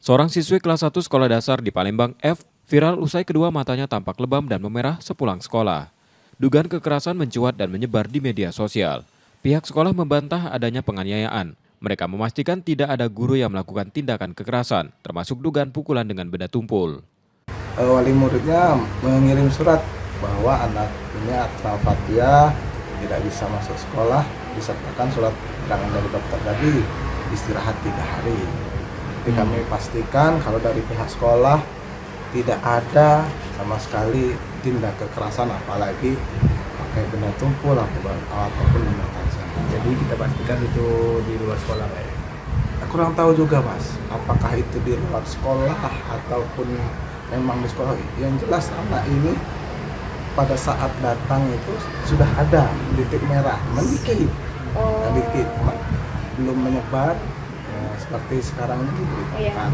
Seorang siswi kelas 1 sekolah dasar di Palembang F viral usai kedua matanya tampak lebam dan memerah sepulang sekolah. Dugaan kekerasan mencuat dan menyebar di media sosial. Pihak sekolah membantah adanya penganiayaan. Mereka memastikan tidak ada guru yang melakukan tindakan kekerasan, termasuk dugaan pukulan dengan benda tumpul. Wali muridnya mengirim surat bahwa anak ini atas Fathia tidak bisa masuk sekolah, disertakan surat keterangan dari dokter tadi istirahat 3 hari. Jadi kami pastikan kalau dari pihak sekolah tidak ada sama sekali tindak kekerasan, apalagi pakai benda tumpul ataupun benda tajam. Jadi kita pastikan itu di luar sekolah, Pak. Kurang tahu juga, Mas, apakah itu di luar sekolah ataupun memang di sekolah. Yang jelas anak ini pada saat datang itu sudah ada titik merah, sedikit, belum menyebar seperti sekarang ini diberitakan.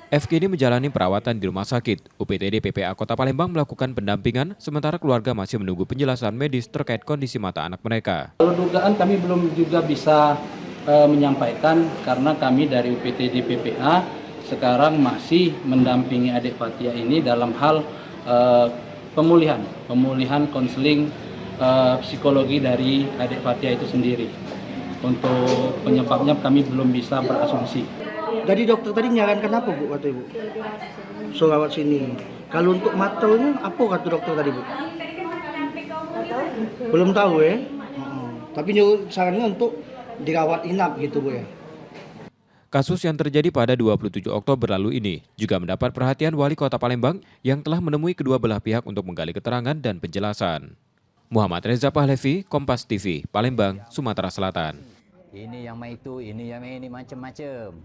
F kini menjalani perawatan di rumah sakit. UPTD PPA Kota Palembang melakukan pendampingan, sementara keluarga masih menunggu penjelasan medis terkait kondisi mata anak mereka. Kalau dugaan kami belum juga bisa menyampaikan karena kami dari UPTD PPA sekarang masih mendampingi adik Fathia ini dalam hal pemulihan konseling psikologi dari adik Fathia itu sendiri. Untuk penyebabnya kami belum bisa berasumsi. Jadi dokter tadi nyarankan apa, Bu, kata Ibu? Rawat sini. Kalau untuk matanya apa kata dokter tadi, Bu? Belum tahu ya. Tapi sarannya untuk dirawat inap gitu, Bu ya. Kasus yang terjadi pada 27 Oktober lalu ini juga mendapat perhatian Wali Kota Palembang yang telah menemui kedua belah pihak untuk menggali keterangan dan penjelasan. Muhammad Reza Pahlevi, Kompas TV, Palembang, Sumatera Selatan. Ini yang main itu, ini yang main ini macam-macam.